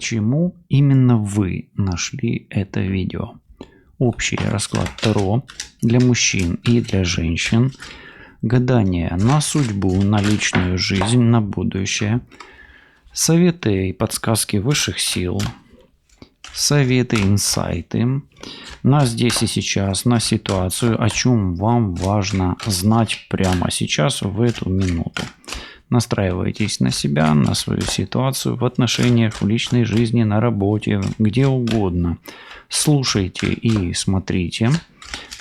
почему именно вы нашли это видео. Общий расклад Таро для мужчин и для женщин. Гадание на судьбу, на личную жизнь, на будущее. Советы и подсказки высших сил. Советы, инсайты на здесь и сейчас, на ситуацию, о чем вам важно знать прямо сейчас, в эту минуту. Настраивайтесь на себя, на свою ситуацию в отношениях, в личной жизни, на работе, где угодно. Слушайте и смотрите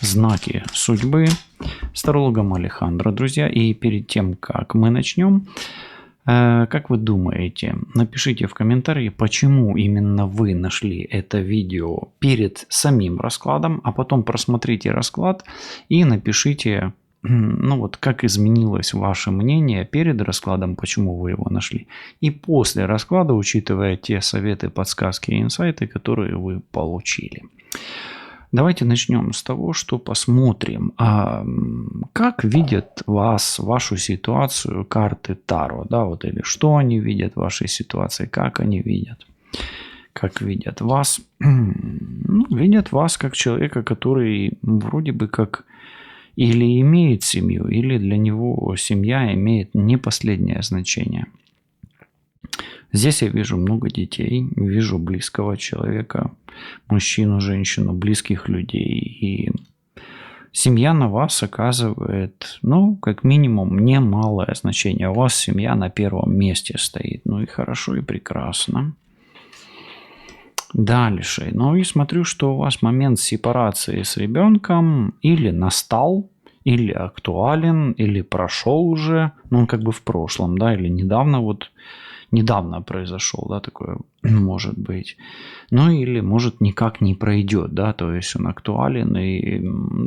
знаки судьбы с тарологом Алехандро, друзья. И перед тем, как мы начнем, как вы думаете, напишите в комментарии, почему именно вы нашли это видео перед самим раскладом, а потом просмотрите расклад и напишите, как изменилось ваше мнение перед раскладом, почему вы его нашли, и после расклада, учитывая те советы, подсказки и инсайты, которые вы получили. Давайте начнем с того, что посмотрим, как видят вас, вашу ситуацию карты Таро, или что они видят в вашей ситуации, как они видят. Как видят вас? Видят вас как человека, который вроде бы как или имеет семью, или для него семья имеет не последнее значение. Здесь я вижу много детей, вижу близкого человека, мужчину, женщину, близких людей. И семья на вас оказывает, как минимум, немалое значение. У вас семья на первом месте стоит. И хорошо, и прекрасно. Дальше. И смотрю, что у вас момент сепарации с ребенком или настал, или актуален, или прошел уже. Он как бы в прошлом, или недавно произошел, такое может быть. Или может никак не пройдет, то есть он актуален, и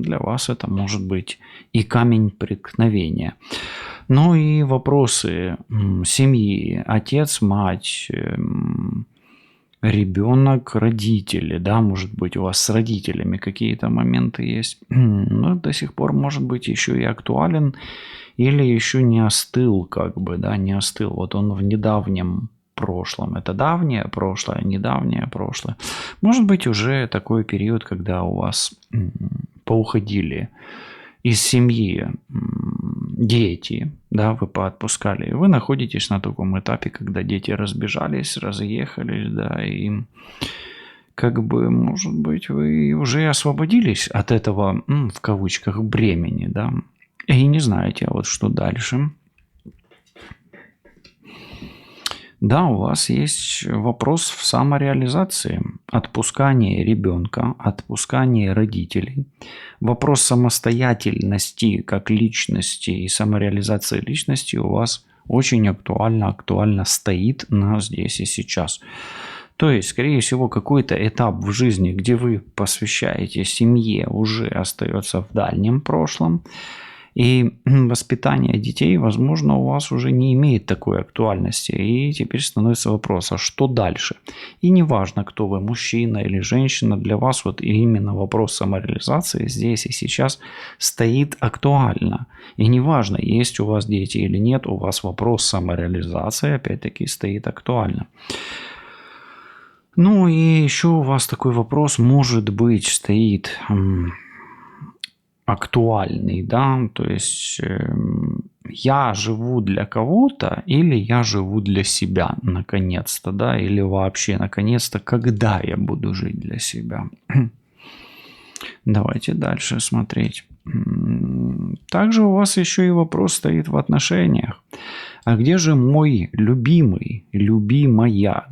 для вас это может быть и камень преткновения. И вопросы семьи, отец, мать, ребенок, родители, может быть, у вас с родителями какие-то моменты есть, но до сих пор может быть еще и актуален, или еще не остыл, не остыл. Вот он в недавнем прошлом. Это давнее прошлое, недавнее прошлое. Может быть, уже такой период, когда у вас поуходили из семьи дети, вы поотпускали. Вы находитесь на таком этапе, когда дети разбежались, разъехались, и может быть, вы уже освободились от этого, в кавычках, бремени, и не знаете, что дальше. У вас есть вопрос в самореализации, отпускание ребенка, отпускание родителей. Вопрос самостоятельности как личности и самореализации личности у вас очень актуально стоит на здесь и сейчас. То есть, скорее всего, какой-то этап в жизни, где вы посвящаете семье, уже остается в дальнем прошлом. И воспитание детей, возможно, у вас уже не имеет такой актуальности. И теперь становится вопрос, а что дальше? И неважно, кто вы, мужчина или женщина, для вас именно вопрос самореализации здесь и сейчас стоит актуально. И неважно, есть у вас дети или нет, у вас вопрос самореализации опять-таки стоит актуально. И еще у вас такой вопрос, может быть, стоит актуальный, то есть я живу для кого-то или я живу для себя наконец-то, или вообще наконец-то, когда я буду жить для себя. Давайте дальше смотреть. Также у вас еще и вопрос стоит в отношениях. А где же мой любимый, любимая,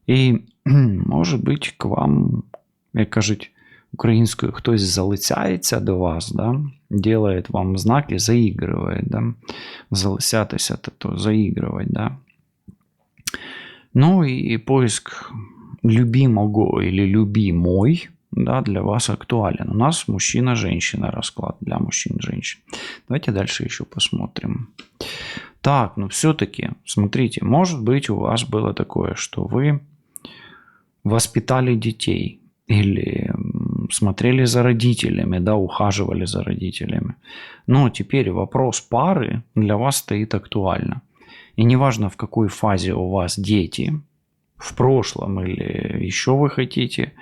И может быть к вам, як кажуть, українською, хтось залицяється до вас, делает вам знаки, заигрывает, залисятися, то заигрывать, и поиск любимого или любимой, для вас актуален. У нас мужчина-женщина расклад для мужчин-женщин. Давайте дальше еще посмотрим. Так, все-таки, смотрите, может быть у вас было такое, что вы воспитали детей или смотрели за родителями, ухаживали за родителями. Но теперь вопрос пары для вас стоит актуально. И неважно, в какой фазе у вас дети, в прошлом или еще вы хотите.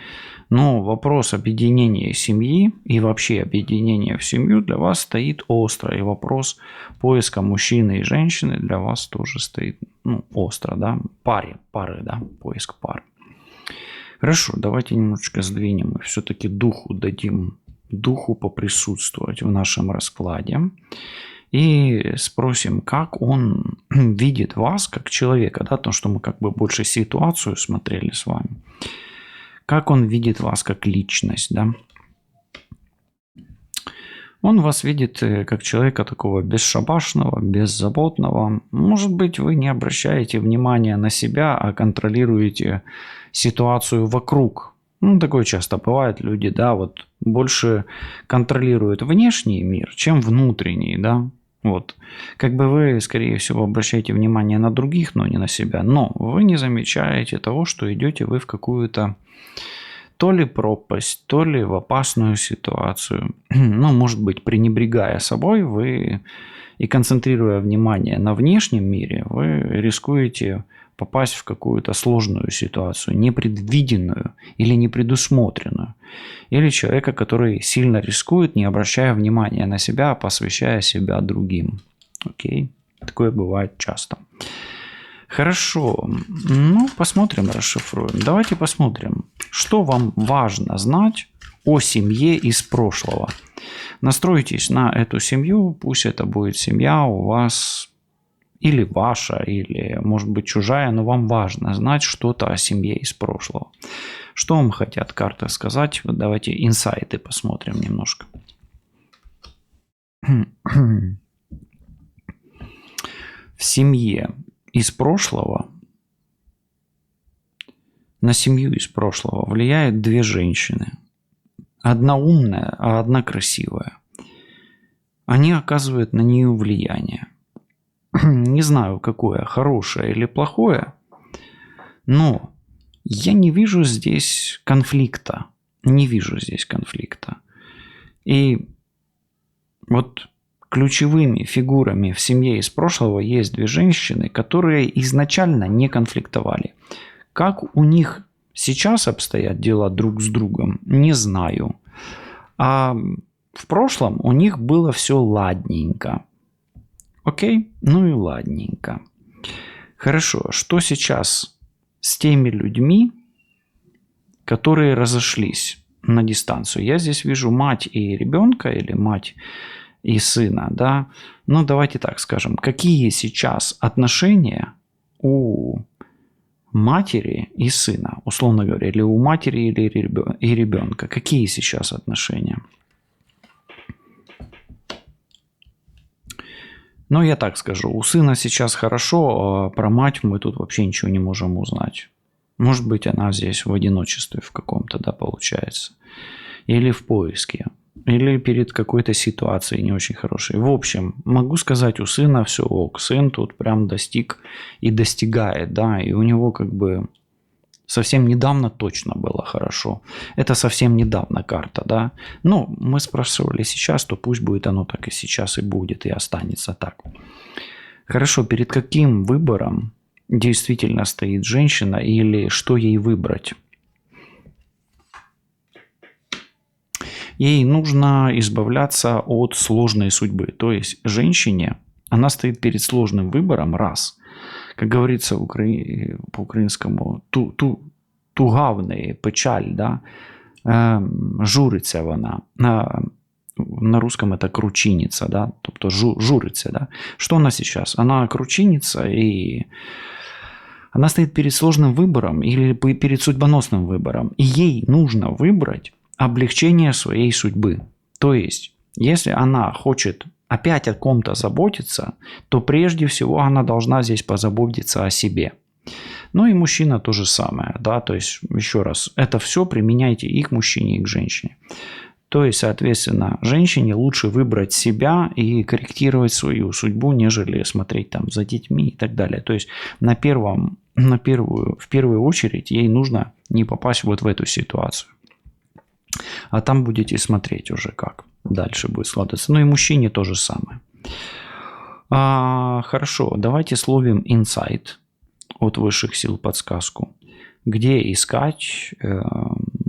Но вопрос объединения семьи и вообще объединения в семью для вас стоит остро. И вопрос поиска мужчины и женщины для вас тоже стоит остро, да? Пары, да? Поиск пары. Хорошо, давайте немножечко сдвинем и все-таки дадим духу поприсутствовать в нашем раскладе. И спросим, как он видит вас как человека, да, то, что мы как бы больше ситуацию смотрели с вами. Как он видит вас как личность, да? Он вас видит как человека такого бесшабашного, беззаботного. Может быть, вы не обращаете внимания на себя, а контролируете ситуацию вокруг. Такое часто бывает. Люди, да, вот больше контролируют внешний мир, чем внутренний, да. Вот. Как бы вы, скорее всего, обращаете внимание на других, но не на себя. Но вы не замечаете того, что идете вы в какую-то то ли пропасть, то ли в опасную ситуацию. Может быть, пренебрегая собой, вы и концентрируя внимание на внешнем мире, вы рискуете попасть в какую-то сложную ситуацию, непредвиденную или непредусмотренную. Или человека, который сильно рискует, не обращая внимания на себя, а посвящая себя другим. Окей? Такое бывает часто. Хорошо. Посмотрим, расшифруем. Давайте посмотрим, что вам важно знать о семье из прошлого. Настройтесь на эту семью, пусть это будет семья у вас или ваша, или, может быть, чужая, но вам важно знать что-то о семье из прошлого. Что вам хотят карты сказать? Давайте инсайты посмотрим немножко. В семье из прошлого, на семью из прошлого влияет две женщины. Одна умная, а одна красивая. Они оказывают на нее влияние. Не знаю, какое, хорошее или плохое, но я не вижу здесь конфликта. И вот ключевыми фигурами в семье из прошлого есть две женщины, которые изначально не конфликтовали. Как у них сейчас обстоят дела друг с другом, не знаю. А в прошлом у них было все ладненько. Окей? И ладненько. Хорошо. Что сейчас с теми людьми, которые разошлись на дистанцию? Я здесь вижу мать и ребенка или мать и сына, да? Давайте так скажем. Какие сейчас отношения у матери и сына, условно говоря, или у матери и ребенка? Какие сейчас отношения? Я так скажу, у сына сейчас хорошо, а про мать мы тут вообще ничего не можем узнать. Может быть, она здесь в одиночестве в каком-то, да, получается. Или в поиске. Или перед какой-то ситуацией не очень хорошей. В общем, могу сказать, у сына все ок. Сын тут прям достиг и достигает, да, и у него как бы совсем недавно точно было хорошо. Это совсем недавно карта, да. Мы спрашивали сейчас, то пусть будет оно так и сейчас и будет, и останется так. Хорошо, перед каким выбором действительно стоит женщина или что ей выбрать? Ей нужно избавляться от сложной судьбы. То есть женщине, она стоит перед сложным выбором, раз. Как говорится по-українському, тугавний, печаль, да? Журиться вона. На русском это кручиница, да? Тобто журиться, да? Что она сейчас? Она кручиница, и она стоит перед сложным выбором или перед судьбоносным выбором. И ей нужно выбрать облегчение своей судьбы. То есть, если она хочет опять о ком-то заботиться, то прежде всего она должна здесь позаботиться о себе. И мужчина то же самое, да, то есть, еще раз, это все применяйте и к мужчине, и к женщине. То есть, соответственно, женщине лучше выбрать себя и корректировать свою судьбу, нежели смотреть там за детьми и так далее. То есть, в первую очередь ей нужно не попасть вот в эту ситуацию. А там будете смотреть уже, как дальше будет складываться. И мужчине то же самое. Хорошо, давайте словим инсайт от высших сил, подсказку. где искать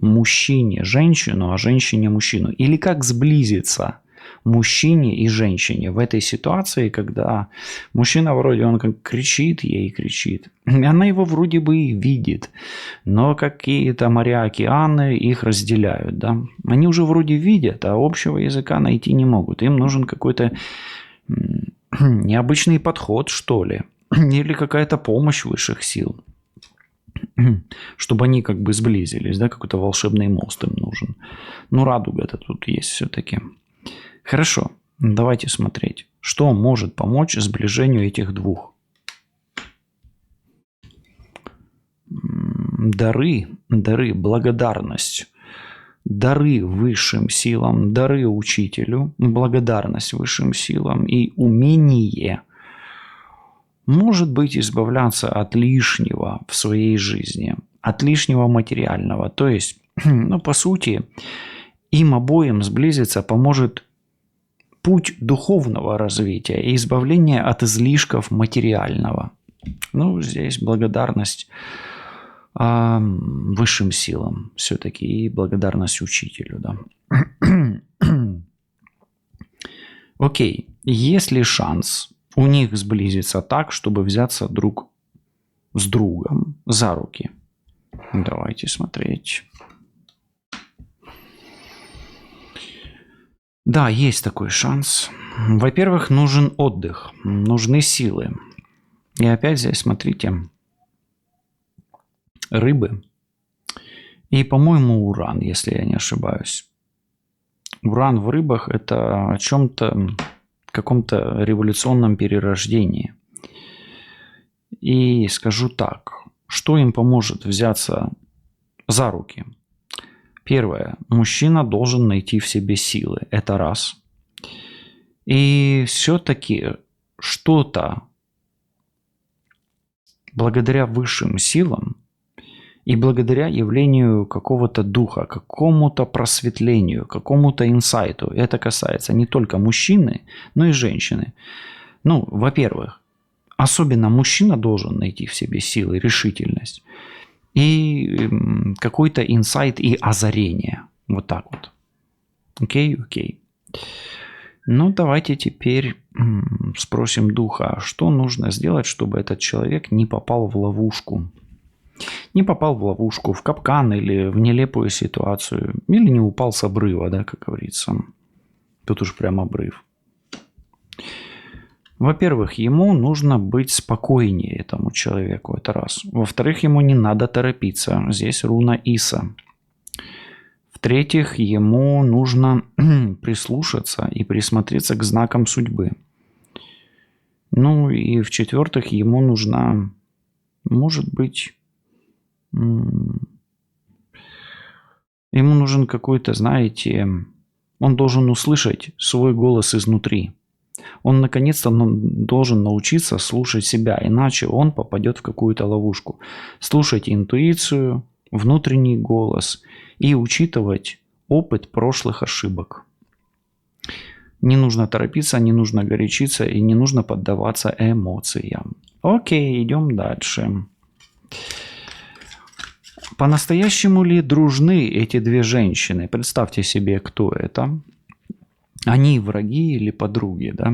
мужчине женщину, а женщине мужчину. Или как сблизиться мужчине и женщине в этой ситуации, когда мужчина вроде он как кричит, ей кричит. И она его вроде бы и видит, но какие-то моря, океаны их разделяют. Да? Они уже вроде видят, а общего языка найти не могут. Им нужен какой-то необычный подход, что ли, или какая-то помощь высших сил, чтобы они как бы сблизились, да, какой-то волшебный мост им нужен. Ну, радуга-то тут есть все-таки. Хорошо, давайте смотреть, что может помочь сближению этих двух. Дары, благодарность. Дары высшим силам, дары учителю, благодарность высшим силам и умение, может быть, избавляться от лишнего в своей жизни, от лишнего материального. То есть, ну, по сути, им обоим сблизиться поможет путь духовного развития и избавления от излишков материального. Ну, здесь благодарность высшим силам все-таки и благодарность учителю. Да. Окей, есть ли шанс у них сблизиться так, чтобы взяться друг с другом за руки? Давайте смотреть. Да, есть такой шанс. Во-первых, нужен отдых, нужны силы. И опять здесь, смотрите, рыбы и, по-моему, уран, если я не ошибаюсь. Уран в рыбах – это о чем-то, каком-то революционном перерождении. И скажу так, что им поможет взяться за руки? Первое. Мужчина должен найти в себе силы. Это раз. И все-таки что-то благодаря высшим силам и благодаря явлению какого-то духа, какому-то просветлению, какому-то инсайту. Это касается не только мужчины, но и женщины. Ну, во-первых, особенно мужчина должен найти в себе силы, решительность. И какой-то инсайт и озарение. Вот так вот. Окей. Ну, давайте теперь спросим духа, что нужно сделать, чтобы этот человек не попал в ловушку. Не попал в ловушку, в капкан или в нелепую ситуацию. Или не упал с обрыва, да, как говорится. Тут уж прям обрыв. Во-первых, ему нужно быть спокойнее этому человеку, это раз. Во-вторых, ему не надо торопиться. Здесь руна Иса. В-третьих, ему нужно прислушаться и присмотреться к знакам судьбы. Ну и в-четвертых, ему нужно, может быть, ему нужен какой-то, знаете, он должен услышать свой голос изнутри. Он наконец-то должен научиться слушать себя, иначе он попадет в какую-то ловушку. Слушать интуицию, внутренний голос и учитывать опыт прошлых ошибок. Не нужно торопиться, не нужно горячиться и не нужно поддаваться эмоциям. Окей, идем дальше. По-настоящему ли дружны эти две женщины? Представьте себе, кто это. Они враги или подруги, да?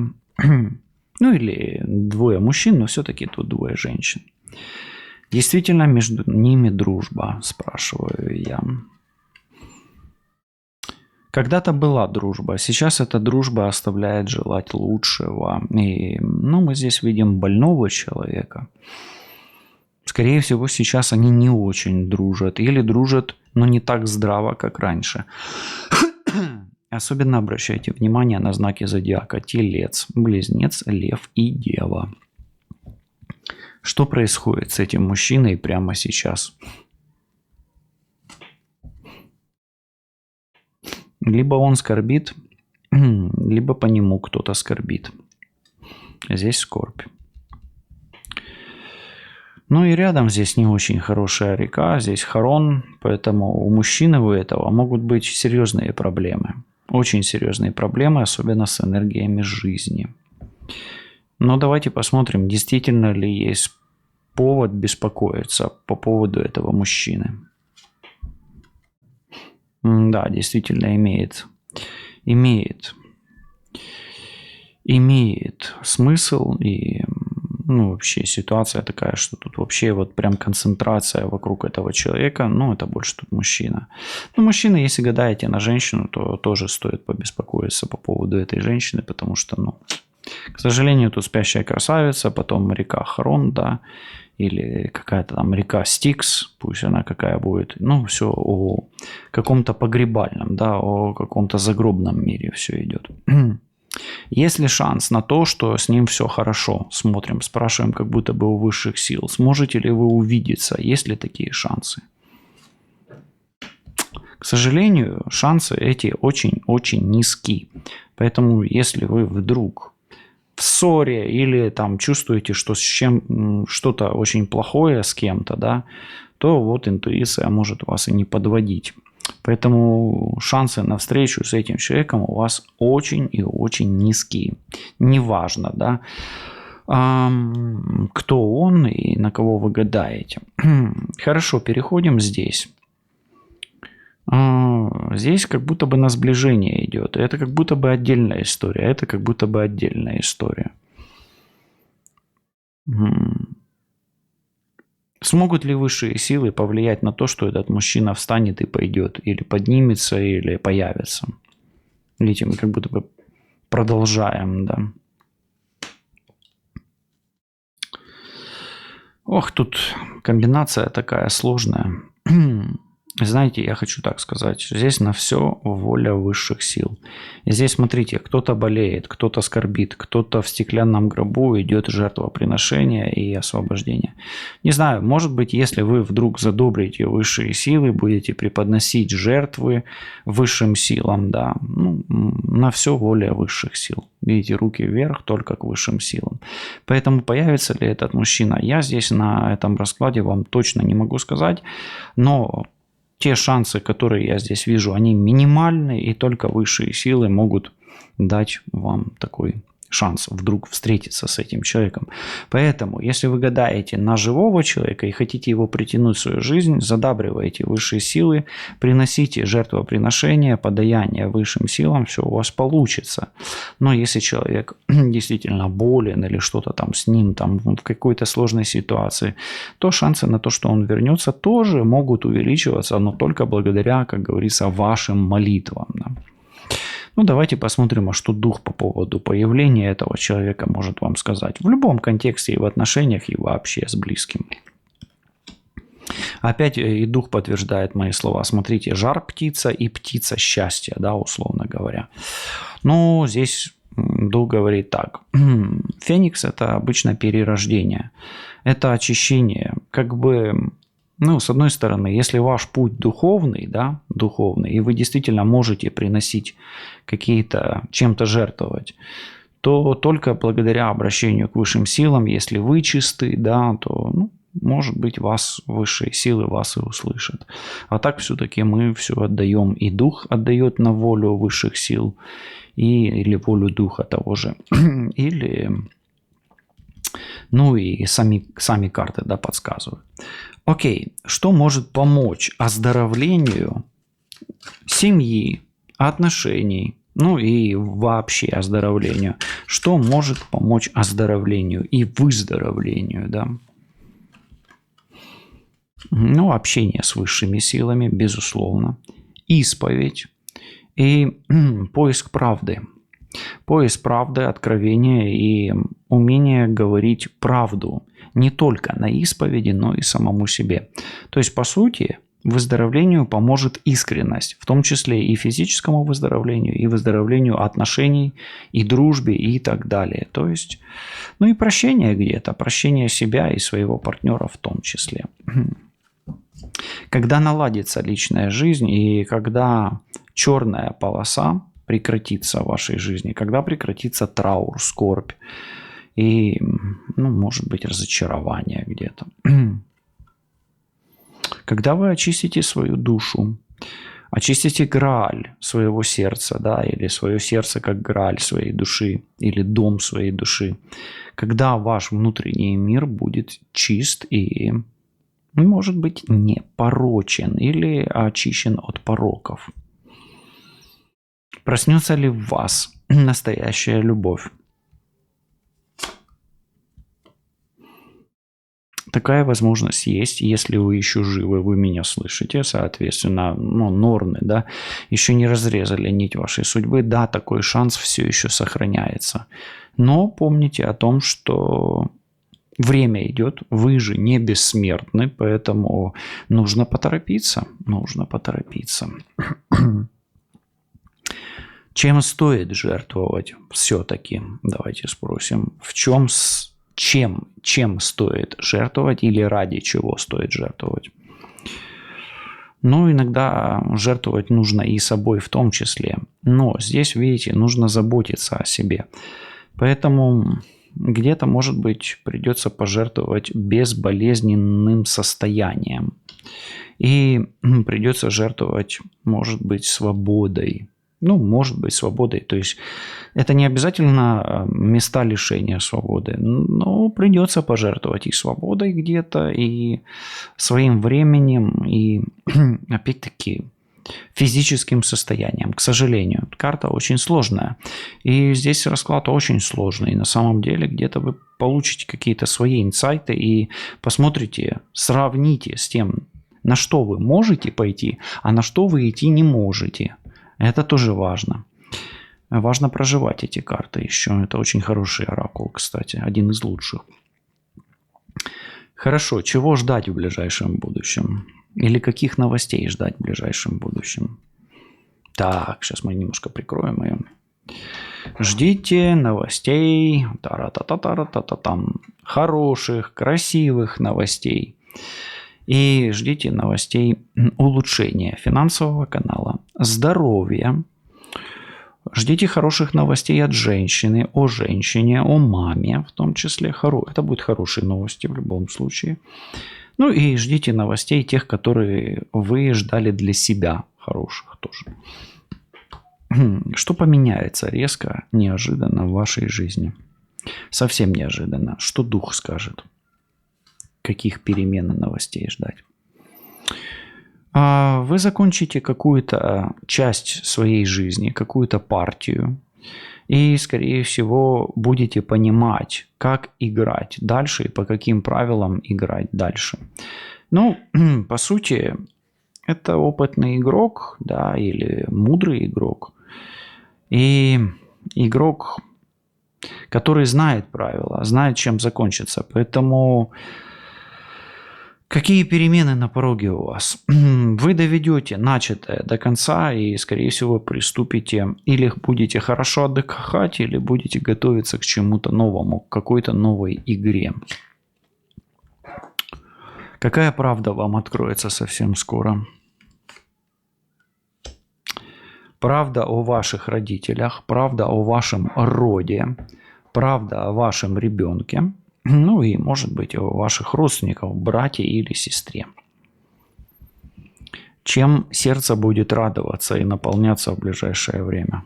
Ну или двое мужчин, но все-таки тут двое женщин. Действительно между ними дружба, спрашиваю я. Когда-то была дружба, сейчас эта дружба оставляет желать лучшего. И, ну, мы здесь видим больного человека. Скорее всего, сейчас они не очень дружат. Или дружат, но не так здраво, как раньше. Особенно обращайте внимание на знаки зодиака: Телец, Близнец, Лев и Дева. Что происходит с этим мужчиной прямо сейчас? Либо он скорбит, либо по нему кто-то скорбит. Здесь скорбь. Ну и рядом здесь не очень хорошая река, здесь Харон, поэтому у мужчины у этого могут быть серьезные проблемы. Очень серьезные проблемы, особенно с энергиями жизни. Но давайте посмотрим, действительно ли есть повод беспокоиться по поводу этого мужчины. Да, действительно имеет смысл, и вообще ситуация такая, что тут вообще вот прям концентрация вокруг этого человека, это больше тут мужчина. Мужчина, если гадаете на женщину, то тоже стоит побеспокоиться по поводу этой женщины, потому что, к сожалению, тут спящая красавица, потом река Харон, да, или какая-то там река Стикс, пусть она какая будет, все о каком-то погребальном, да, о каком-то загробном мире все идет. Есть ли шанс на то, что с ним все хорошо? Смотрим, спрашиваем, как будто бы у высших сил. Сможете ли вы увидеться? Есть ли такие шансы? К сожалению, шансы эти очень-очень низки. Поэтому, если вы вдруг в ссоре или там чувствуете, что что-то очень плохое с кем-то, да, то вот интуиция может вас и не подводить. Поэтому шансы на встречу с этим человеком у вас очень и очень низкие. Неважно, да, кто он и на кого вы гадаете. Хорошо, переходим здесь. Здесь как будто бы на сближение идет. Это как будто бы отдельная история. Это как будто бы отдельная история. Смогут ли высшие силы повлиять на то, что этот мужчина встанет и пойдет? Или поднимется, или появится? Видите, мы как будто бы продолжаем, да. Ох, тут комбинация такая сложная. Знаете, я хочу так сказать, здесь на все воля высших сил. И здесь, смотрите, кто-то болеет, кто-то скорбит, кто-то в стеклянном гробу идет жертвоприношение и освобождение. Не знаю, может быть, если вы вдруг задобрите высшие силы, будете преподносить жертвы высшим силам, да, на все воля высших сил. Видите, руки вверх только к высшим силам. Поэтому появится ли этот мужчина? Я здесь на этом раскладе вам точно не могу сказать, но те шансы, которые я здесь вижу, они минимальны, и только высшие силы могут дать вам такой шанс вдруг встретиться с этим человеком. Поэтому, если вы гадаете на живого человека и хотите его притянуть в свою жизнь, задабривайте высшие силы, приносите жертвоприношения, подаяние высшим силам, все у вас получится. Но если человек действительно болен или что-то там с ним, там в какой-то сложной ситуации, то шансы на то, что он вернется, тоже могут увеличиваться, но только благодаря, как говорится, вашим молитвам. Да. Давайте посмотрим, а что дух по поводу появления этого человека может вам сказать. В любом контексте и в отношениях, и вообще с близким. Опять и дух подтверждает мои слова. Смотрите, жар птица и птица счастья, да, условно говоря. Здесь дух говорит так. Феникс – это обычно перерождение. Это очищение. Как бы... с одной стороны, если ваш путь духовный, да, и вы действительно можете приносить какие-то, чем-то жертвовать, то только благодаря обращению к высшим силам, если вы чисты, да, то, может быть, вас высшие силы вас и услышат. А так все-таки мы все отдаем, и дух отдает на волю высших сил, или волю духа того же, или... и сами карты, да, подсказывают. Окей, что может помочь оздоровлению семьи, отношений, и вообще оздоровлению? Что может помочь оздоровлению и выздоровлению, да? Общение с высшими силами, безусловно. Исповедь и поиск правды. Поиск правды, откровения и умение говорить правду не только на исповеди, но и самому себе. То есть, по сути, выздоровлению поможет искренность, в том числе и физическому выздоровлению, и выздоровлению отношений, и дружбе, и так далее. То есть, и прощение где-то, прощение себя и своего партнера в том числе. Когда наладится личная жизнь и когда черная полоса прекратится в вашей жизни, когда прекратится траур, скорбь и, может быть, разочарование где-то. Когда вы очистите свою душу, очистите грааль своего сердца, да, или свое сердце как грааль своей души, или дом своей души. когда ваш внутренний мир будет чист и, может быть, не порочен или очищен от пороков. Проснется ли в вас настоящая любовь? Такая возможность есть, если вы еще живы, вы меня слышите, соответственно, норны, да, еще не разрезали нить вашей судьбы, да, такой шанс все еще сохраняется. Но помните о том, что время идет, вы же не бессмертны, поэтому нужно поторопиться, Чем стоит жертвовать все-таки? Давайте спросим, чем стоит жертвовать или ради чего стоит жертвовать? Иногда жертвовать нужно и собой в том числе. Но здесь, видите, нужно заботиться о себе. Поэтому где-то, может быть, придется пожертвовать безболезненным состоянием. И придется жертвовать, может быть, свободой. Свободой. То есть это не обязательно места лишения свободы, но придется пожертвовать и свободой где-то, и своим временем, и опять-таки физическим состоянием. К сожалению, карта очень сложная. И здесь расклад очень сложный. И на самом деле где-то вы получите какие-то свои инсайты и посмотрите, сравните с тем, на что вы можете пойти, а на что вы идти не можете. Это тоже важно. Важно проживать эти карты еще. Это очень хороший оракул, кстати. Один из лучших. Хорошо. Чего ждать в ближайшем будущем? Или каких новостей ждать в ближайшем будущем? Так, сейчас мы немножко прикроем ее. Ждите новостей. Тара-та-та-та-та-та-там. Хороших, красивых новостей. И ждите новостей улучшения финансового канала, здоровья. Ждите хороших новостей от женщины, о женщине, о маме в том числе. Это будут хорошие новости в любом случае. И ждите новостей тех, которые вы ждали для себя, хороших тоже. Что поменяется резко, неожиданно в вашей жизни? Совсем неожиданно. Что дух скажет? Каких перемен и новостей ждать? Вы закончите какую-то часть своей жизни, какую-то партию, и, скорее всего, будете понимать, как играть дальше и по каким правилам играть дальше. По сути, это опытный игрок, да, или мудрый игрок. И игрок, который знает правила, знает, чем закончится. Поэтому какие перемены на пороге у вас? Вы доведете начатое до конца и, скорее всего, приступите или будете хорошо отдыхать, или будете готовиться к чему-то новому, к какой-то новой игре. Какая правда вам откроется совсем скоро? Правда о ваших родителях, правда о вашем роде, правда о вашем ребенке. И, может быть, у ваших родственников, братья или сестре. Чем сердце будет радоваться и наполняться в ближайшее время?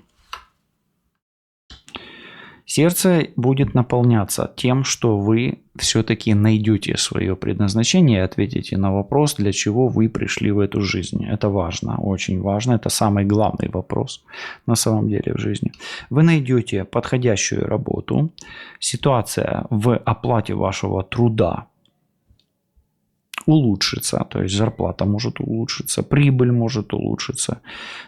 Сердце будет наполняться тем, что вы все-таки найдете свое предназначение и ответите на вопрос, для чего вы пришли в эту жизнь. Это важно, очень важно. Это самый главный вопрос на самом деле в жизни. Вы найдете подходящую работу. Ситуация в оплате вашего труда улучшится, то есть зарплата может улучшиться, прибыль может улучшиться.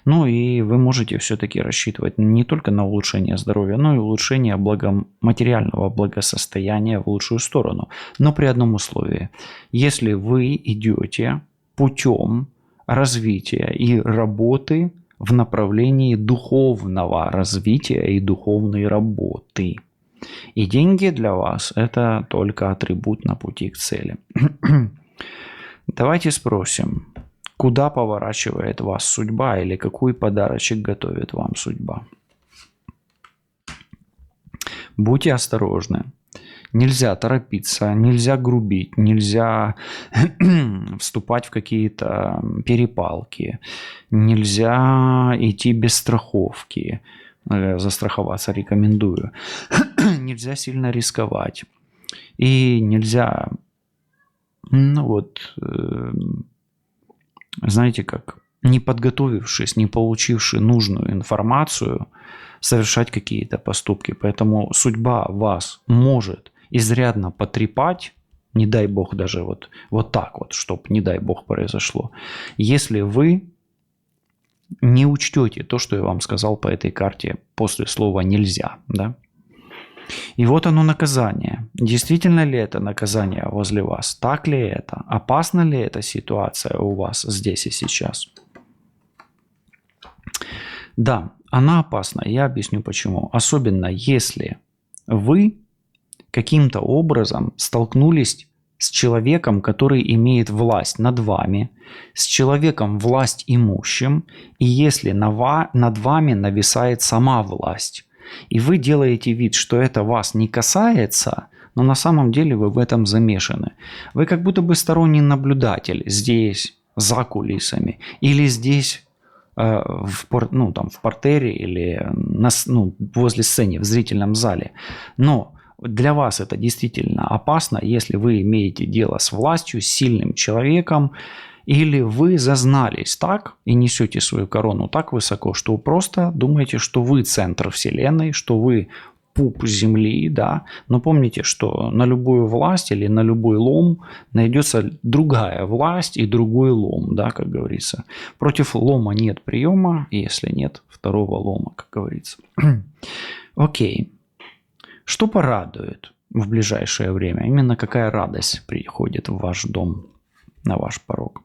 И вы можете все-таки рассчитывать не только на улучшение здоровья, но и улучшение материального благосостояния в лучшую сторону. Но при одном условии. Если вы идете путем развития и работы в направлении духовного развития и духовной работы. И деньги для вас – это только атрибут на пути к цели. Давайте спросим, куда поворачивает вас судьба или какой подарочек готовит вам судьба? Будьте осторожны. Нельзя торопиться, нельзя грубить, нельзя вступать в какие-то перепалки, нельзя идти без страховки. Застраховаться рекомендую. нельзя сильно рисковать. И нельзя, ну вот, знаете как, не подготовившись, не получивши нужную информацию, совершать какие-то поступки. Поэтому судьба вас может изрядно потрепать, не дай бог даже вот так вот, чтобы не дай бог произошло, если вы не учтете то, что я вам сказал по этой карте после слова «нельзя». Да? И вот оно наказание. Действительно ли это наказание возле вас? Так ли это? Опасна ли эта ситуация у вас здесь и сейчас? Да, она опасна. Я объясню почему. Особенно если вы каким-то образом столкнулись с человеком, который имеет власть над вами, с человеком власть имущим, и если над вами нависает сама власть, и вы делаете вид, что это вас не касается, но на самом деле вы в этом замешаны. Вы как будто бы сторонний наблюдатель здесь, за кулисами, или здесь в портере или возле сцены, в зрительном зале. Но для вас это действительно опасно, если вы имеете дело с властью, с сильным человеком, или вы зазнались так и несете свою корону так высоко, что вы просто думаете, что вы центр вселенной, что вы пуп земли, да. Но помните, что на любую власть или на любой лом найдется другая власть и другой лом, да, как говорится. Против лома нет приема, если нет второго лома, как говорится. Окей. Что порадует в ближайшее время? Именно какая радость приходит в ваш дом, на ваш порог?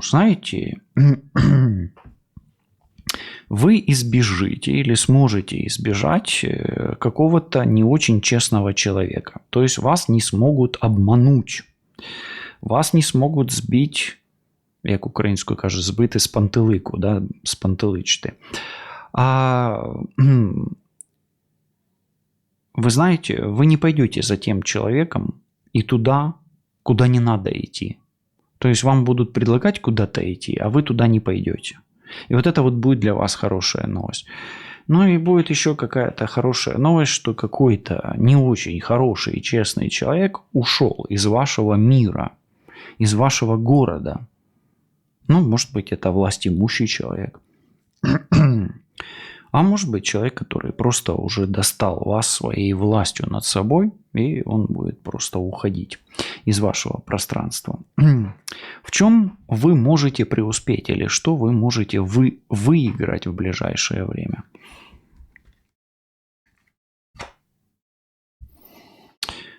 Знаете, вы избежите или сможете избежать какого-то не очень честного человека. То есть вас не смогут обмануть, вас не смогут збить, як українською кажуть, збити з пантелику, да, спантеличити. Вы знаете, вы не пойдете за тем человеком и туда, куда не надо идти. То есть вам будут предлагать куда-то идти, а вы туда не пойдете. И вот это вот будет для вас хорошая новость. Ну и будет еще какая-то хорошая новость, что какой-то не очень хороший и честный человек ушел из вашего мира, из вашего города. Ну, может быть, это властимущий человек. А может быть, человек, который просто уже достал вас своей властью над собой, и он будет просто уходить из вашего пространства. В чем вы можете преуспеть или что вы можете выиграть в ближайшее время?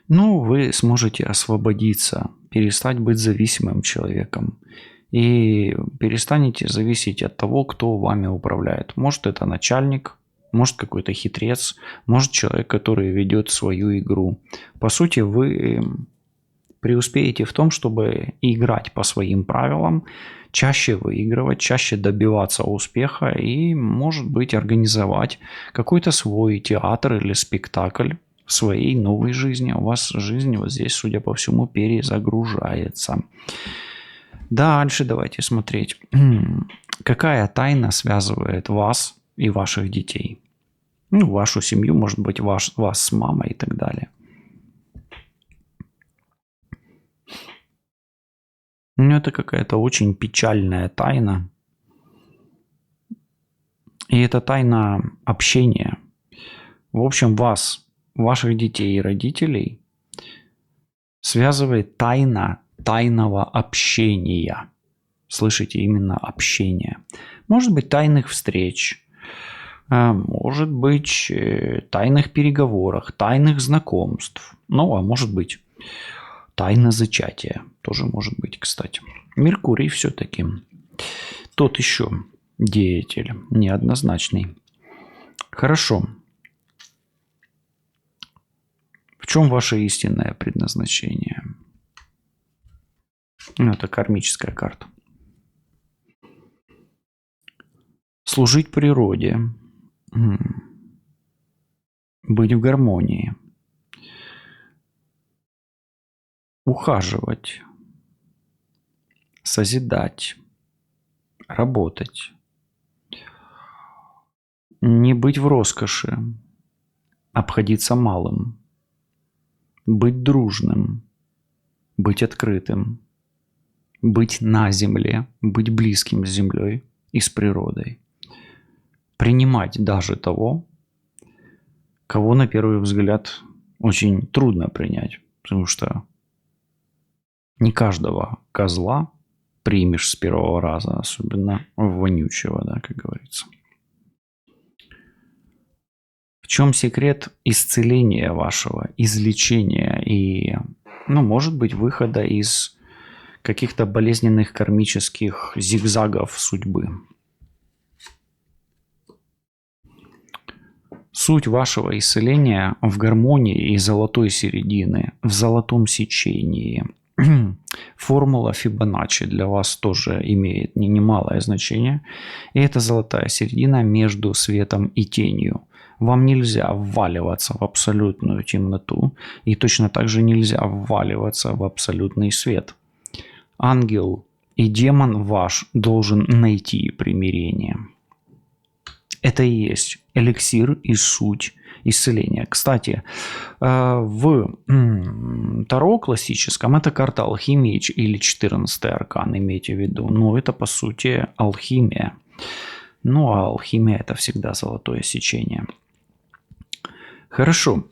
Ну, вы сможете освободиться, перестать быть зависимым человеком. И перестанете зависеть от того, кто вами управляет. Может, это начальник, может, какой-то хитрец, может, человек, который ведет свою игру. По сути, вы преуспеете в том, чтобы играть по своим правилам, чаще выигрывать, чаще добиваться успеха и, может быть, организовать какой-то свой театр или спектакль в своей новой жизни. У вас жизнь вот здесь, судя по всему, перезагружается. Дальше давайте смотреть. Какая тайна связывает вас и ваших детей? Ну, вашу семью, может быть, вас с мамой и так далее. Ну, это какая-то очень печальная тайна. И это тайна общения. В общем, вас, ваших детей и родителей связывает тайна тайного общения. Слышите, именно общение. Может быть, тайных встреч, может быть, тайных переговорах, тайных знакомств. Ну, а может быть, тайна зачатия. Тоже может быть, кстати. Меркурий все-таки тот еще деятель, неоднозначный. Хорошо. В чем ваше истинное предназначение? Это кармическая карта. Служить природе. Быть в гармонии. Ухаживать. Созидать. Работать. Не быть в роскоши. обходиться малым, быть дружным, быть открытым, быть на земле, быть близким с землей и с природой. Принимать даже того, кого на первый взгляд очень трудно принять, потому что не каждого козла примешь с первого раза, особенно вонючего, да, как говорится. В чем секрет исцеления вашего, излечения и, может быть, выхода из каких-то болезненных кармических зигзагов судьбы? Суть вашего исцеления в гармонии и золотой середины, в золотом сечении. Формула Фибоначчи для вас тоже имеет немалое значение. И это золотая середина между светом и тенью. Вам нельзя вваливаться в абсолютную темноту, и точно так же нельзя вваливаться в абсолютный свет. Ангел и демон ваш должен найти примирение. Это и есть эликсир и суть исцеления. Кстати, в Таро классическом это карта алхимии или 14-й аркан, имейте в виду. Но это по сути алхимия. Ну а алхимия это всегда золотое сечение. Хорошо.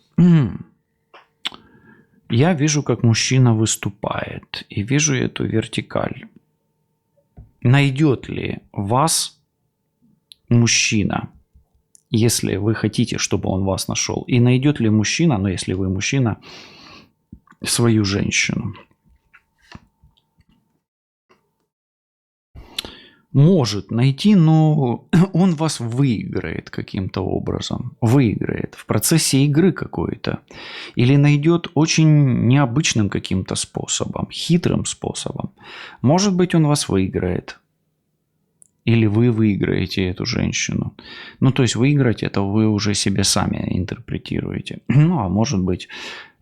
Я вижу, как мужчина выступает, и вижу эту вертикаль. Найдет ли вас мужчина, если вы хотите, чтобы он вас нашел? И найдет ли мужчина, если вы мужчина, свою женщину? Может найти, но он вас выиграет каким-то образом. Выиграет в процессе игры какой-то. Или найдет очень необычным каким-то способом, хитрым способом. Может быть, он вас выиграет. Или вы выиграете эту женщину. То есть выиграть это вы уже себе сами интерпретируете. А может быть,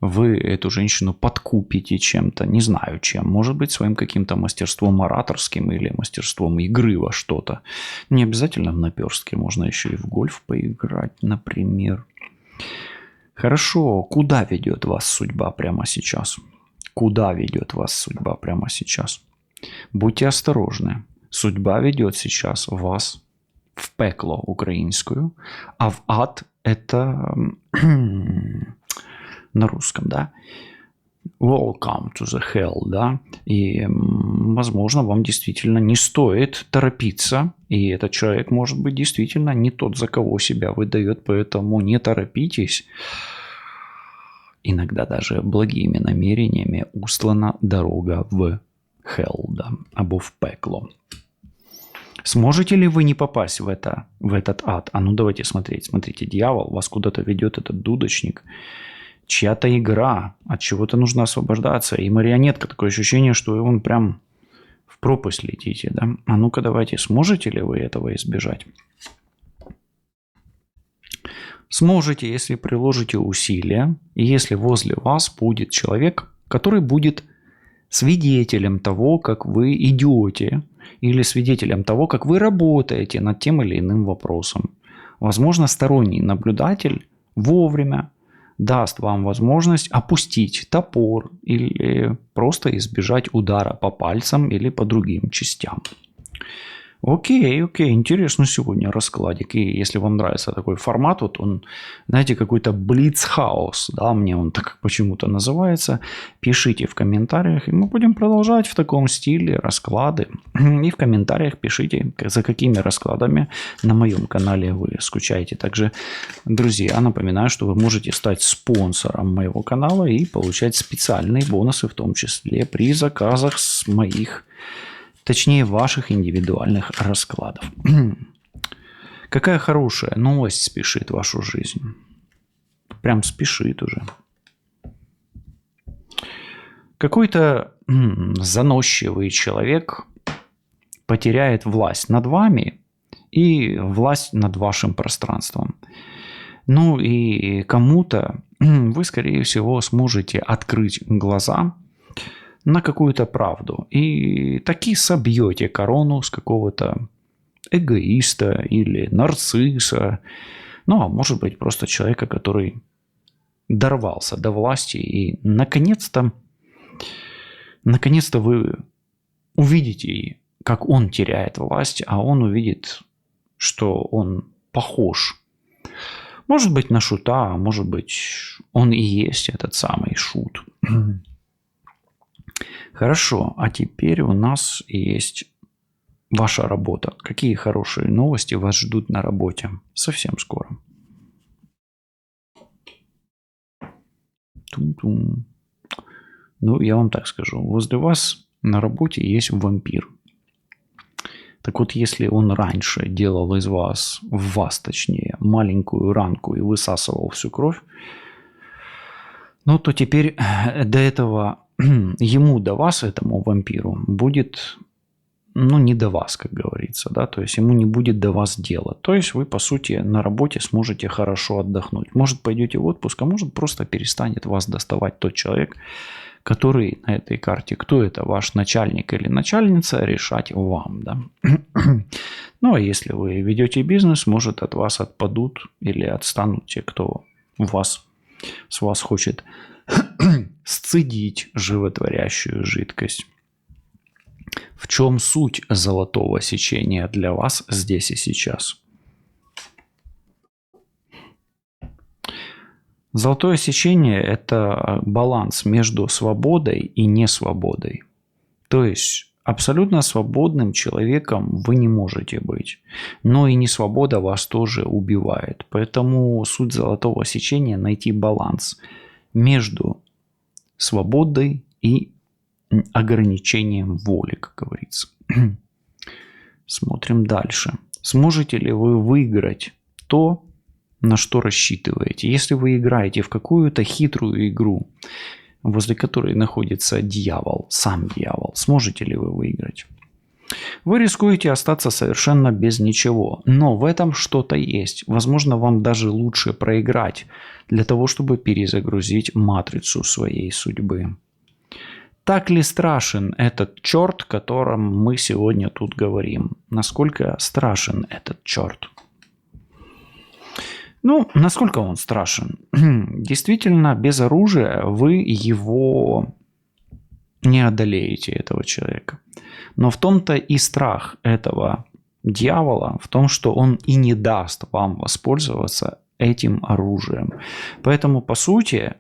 вы эту женщину подкупите чем-то, не знаю чем. Может быть, своим каким-то мастерством ораторским или мастерством игры во что-то. Не обязательно в наперстке, можно еще и в гольф поиграть, например. Хорошо, куда ведет вас судьба прямо сейчас? Куда ведет вас судьба прямо сейчас? Будьте осторожны. Судьба ведет сейчас вас в пекло украинскую, а в ад это на русском, да? Welcome to the hell, да? И, возможно, вам действительно не стоит торопиться, и этот человек может быть действительно не тот, за кого себя выдает, поэтому не торопитесь. Иногда даже благими намерениями услана дорога в hell, да, або в пекло. Сможете ли вы не попасть в этот ад? Давайте смотреть. Смотрите, дьявол вас куда-то ведет, этот дудочник. Чья-то игра, от чего-то нужно освобождаться. И марионетка, такое ощущение, что он прям в пропасть летите, да? Ну-ка давайте, сможете ли вы этого избежать? Сможете, если приложите усилия, и если возле вас будет человек, который будет свидетелем того, как вы идете, или свидетелем того, как вы работаете над тем или иным вопросом. Возможно, сторонний наблюдатель вовремя даст вам возможность опустить топор или просто избежать удара по пальцам или по другим частям. Окей, интересно сегодня раскладик. И если вам нравится такой формат, вот он, знаете, какой-то блиц-хаус, да, мне он так почему-то называется, пишите в комментариях, и мы будем продолжать в таком стиле расклады. И в комментариях пишите, за какими раскладами на моем канале вы скучаете. Также, друзья, напоминаю, что вы можете стать спонсором моего канала и получать специальные бонусы, в том числе при заказах с моих, точнее, ваших индивидуальных раскладов. Какая хорошая новость спешит в вашу жизнь. Прям спешит уже. Какой-то заносчивый человек потеряет власть над вами и власть над вашим пространством. И кому-то вы, скорее всего, сможете открыть глаза на какую-то правду. И таки собьете корону с какого-то эгоиста или нарцисса. А может быть просто человека, который дорвался до власти, и наконец-то вы увидите, как он теряет власть, а он увидит, что он похож. Может быть, на шута, а может быть, он и есть этот самый шут. Хорошо, а теперь у нас есть ваша работа. Какие хорошие новости вас ждут на работе совсем скоро. Тум-тум. Ну, я вам так скажу. Возле вас на работе есть вампир. Так вот, если он раньше делал из вас, в вас точнее, маленькую ранку и высасывал всю кровь, ну, то теперь до этого, ему до вас, этому вампиру, будет, ну, не до вас, как говорится, да, то есть ему не будет до вас дела. То есть вы, по сути, на работе сможете хорошо отдохнуть. Может, пойдете в отпуск, а может, просто перестанет вас доставать тот человек, который на этой карте, кто это, ваш начальник или начальница, решать вам, да. Ну, а если вы ведете бизнес, может, от вас отпадут или отстанут те, кто с вас хочет сцедить животворящую жидкость. В чем суть золотого сечения для вас здесь и сейчас? Золотое сечение – это баланс между свободой и несвободой. То есть абсолютно свободным человеком вы не можете быть, но и несвобода вас тоже убивает. Поэтому суть золотого сечения – найти баланс между свободой и ограничением воли, как говорится. Смотрим дальше. Сможете ли вы выиграть то, на что рассчитываете? Если вы играете в какую-то хитрую игру, возле которой находится дьявол, сам дьявол, сможете ли вы выиграть? Вы рискуете остаться совершенно без ничего, но в этом что-то есть. Возможно, вам даже лучше проиграть для того, чтобы перезагрузить матрицу своей судьбы. Так ли страшен этот черт, о котором мы сегодня тут говорим? Насколько страшен этот черт? Ну, насколько он страшен? Действительно, без оружия вы его не одолеете, этого человека. Но в том-то и страх этого дьявола, в том, что он и не даст вам воспользоваться этим оружием. Поэтому, по сути,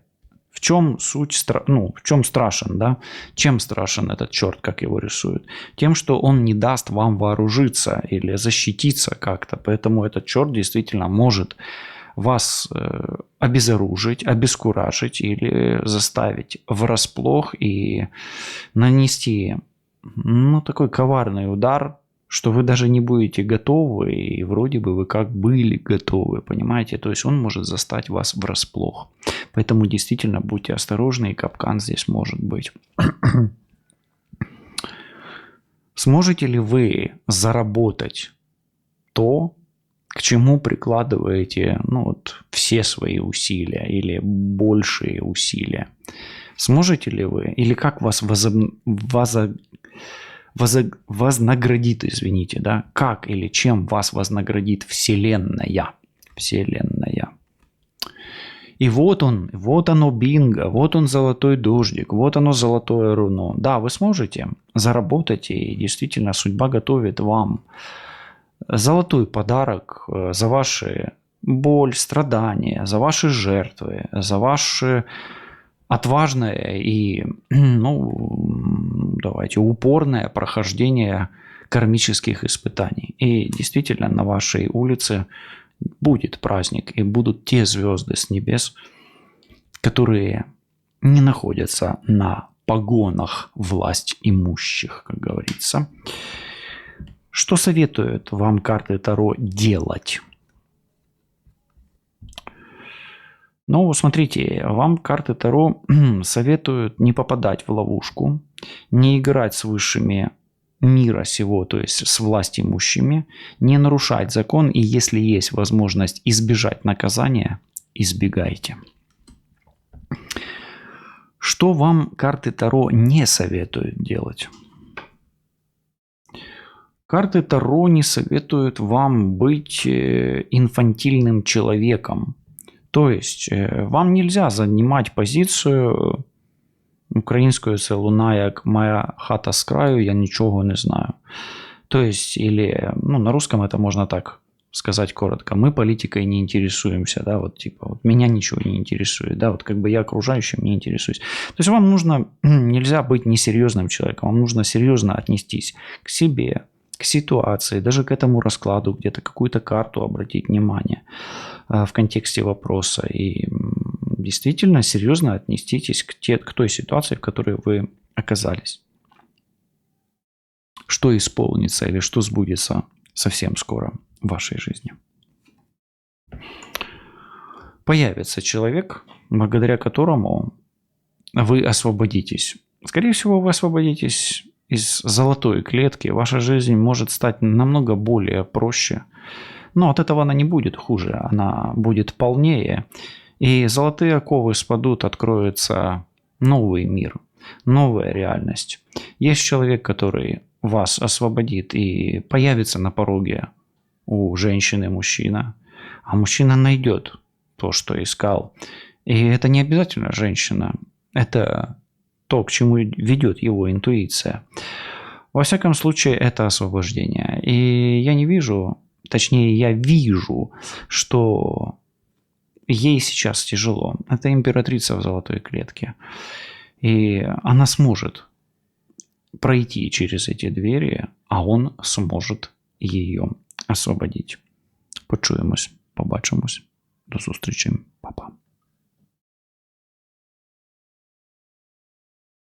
в чем суть, в чем страшен, да? Чем страшен этот черт, как его рисуют? Тем, что он не даст вам вооружиться или защититься как-то. Поэтому этот черт действительно может вас обезоружить, обескуражить или заставить врасплох и нанести, ну, такой коварный удар, что вы даже не будете готовы, и вроде бы вы как были готовы, понимаете? То есть он может застать вас врасплох. Поэтому действительно будьте осторожны, и капкан здесь может быть. Сможете ли вы заработать то, к чему прикладываете, ну, вот, все свои усилия или большие усилия? Сможете ли вы? Или как вас вознаградит, извините, да? Как или чем вас вознаградит Вселенная? Вселенная. И вот оно бинго, вот он золотой дождик, вот оно золотое руно. Да, вы сможете заработать, и действительно судьба готовит вам золотой подарок за ваши боль, страдания, за ваши жертвы, за ваше отважное и, ну, давайте, упорное прохождение кармических испытаний. И действительно на вашей улице будет праздник, и будут те звезды с небес, которые не находятся на погонах власть имущих, как говорится. Что советуют вам карты Таро делать? Ну, смотрите, вам карты Таро советуют не попадать в ловушку, не играть с высшими мира сего, то есть с властимущими, не нарушать закон, и если есть возможность избежать наказания, избегайте. Что вам карты Таро не советуют делать? Карты Таро не советуют вам быть инфантильным человеком. То есть вам нельзя занимать позицію українською це лунає як «моя хата з краю, я нічого не знаю». То есть, или, ну, на русском это можно так сказать коротко, мы политикой не интересуемся, да, вот типа, вот меня ничего не интересует, да, вот как бы я окружающим не интересуюсь. То есть вам нужно, нельзя быть несерьезным человеком, вам нужно серьезно отнестись к себе, к ситуации, даже к этому раскладу, где-то какую-то карту обратить внимание в контексте вопроса и действительно серьезно отнеститесь к той ситуации, в которой вы оказались. Что исполнится или что сбудется совсем скоро в вашей жизни. Появится человек, благодаря которому вы освободитесь. Скорее всего, вы освободитесь из золотой клетки. Ваша жизнь может стать намного более проще. Но от этого она не будет хуже, она будет полнее. И золотые оковы спадут, откроется новый мир, новая реальность. Есть человек, который вас освободит, и появится на пороге у женщины мужчина, а мужчина найдет то, что искал. И это не обязательно женщина, это то, к чему ведет его интуиция. Во всяком случае, это освобождение. И я не вижу, точнее, я вижу, что ей сейчас тяжело. Это императрица в золотой клетке. И она сможет пройти через эти двері, а он сможет її освободити. Почуємось, побачимось. До зустрічі. Па-па.